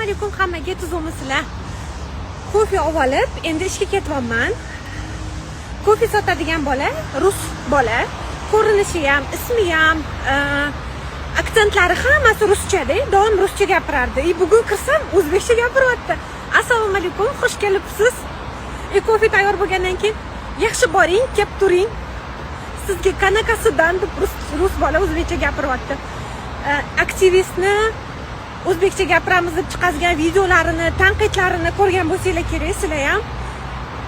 Assalomu alaykum hammaga, tuzukmisizlar? Kofe olib, endi ishga ketyapman. Kofe sotadigan bola, rus bola. Ko'rinishi ham, ismi ham, aksentlari hammasi ruschada, doim ruscha gapirardi. Bugun kirsam o'zbekcha gapiryapti. Assalomu alaykum, xush kelibsiz. Kofe tayyor bo'lgandan keyin yaxshi boring, kelib turing. Sizga kanakasidan deb rus bola o'zbekcha gapiryapti. Aktivistni o'zbekcha gapiramiz deb chiqazgan videolarini, tanqidlarini ko'rgan bo'lsanglar kerak, sizlar ham.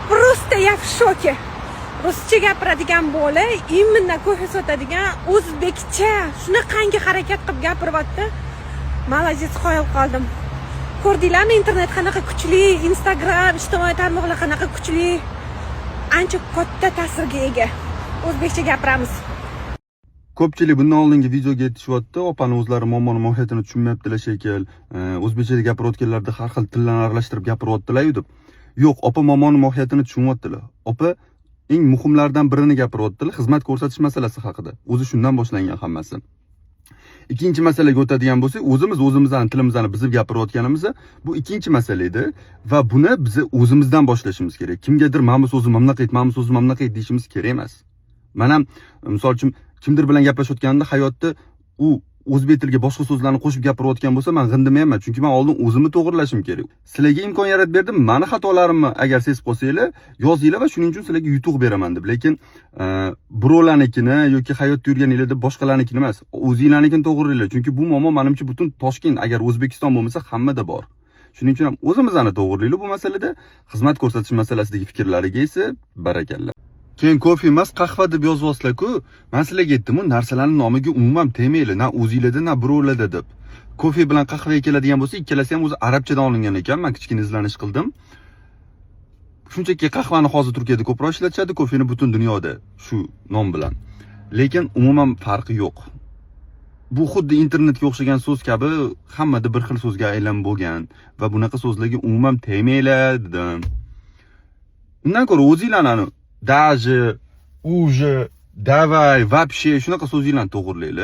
Просто я в шоке. Ruscha gapiradigan bola, imенно kofe sotadigan o'zbekcha shunaqangi harakat qilib gapiryapti. Молодец, qoyib qoldim. Ko'rdinglarmi, internet qanaqa kuchli, Instagram, ijtimoiy tarmoqlar qanaqa kuchli, ancha katta ta'sirga ega. O'zbekcha gapiramiz. Ko'pchilik bundan oldingi videoga aytishyapti, opani o'zlari muammoni mohiyatini tushunmayaptilar shekil. O'zbekchada gapirayotganlarda har xil tillarni aralashtirib gapiryaptilar deb. Yo'q, opa muammoni mohiyatini tushunyaptilar. Opa eng muhimlardan birini gapiryaptilar, xizmat ko'rsatish masalasi haqida. O'zi shundan boshlangan hammasi. Ikkinchi masalaga o'tadigan bo'lsak, o'zimizning tilimizni biz gapirayotganimiz bu ikkinchi masala edi va buni biz o'zimizdan boshlashimiz kerak. Kimgadir mana bu so'zni mamnaqat deyishimiz kerak emas. Mana misol uchun kimdir bilan gaplashayotganda hayotda u o'zbek tiliga boshqa so'zlarni qo'shib gapirayotgan bo'lsa, men g'indimayman, chunki men oldin o'zimni to'g'rilashim kerak. Sizlarga imkon yaratib berdim, meni xatolarimni agar sezib qolsanglar, yozinglar va shuning uchun sizlarga yutuq beraman deb. Lekin birovlarnikini yoki hayotda yurganinglarda boshqalarnikini emas, o'zinglarnikini to'g'rilaylar, chunki bu muammo menimcha butun Toshkent, agar O'zbekiston bo'lmasa, hammada bor. Shuning uchun ham o'zimizni to'g'rilaylik bu masalada. Xizmat ko'rsatish masalasidagi fikrlariga esa barakalla. Keyin kofe emas, qahva deb yozyapsizlar-ku. Men sizlarga aytdim, bu narsalarning nomiga umuman tegmayli, na o'zingizlarda, na birovlarda deb. Kofe bilan qahvaga keladigan bo'lsa, ikkalasi ham o'zi arabchadan olingan ekan. Men kichkina izlanish qildim. Shunchaki qahvani hozir Turkiyada ko'proq ishlatishadi, kofeni butun dunyoda shu nom bilan. Lekin umuman farqi yo'q. Bu xuddi internetga o'xshagan so'z kabi hammada bir xil so'zga aylanib bo'lgan va bunaqa so'zlarga umuman tegmaylar dedim. Undan ko'ra o'zinglarni даже, уже, давай, вообще shunaqa so'zinglarni to'g'rilaylar.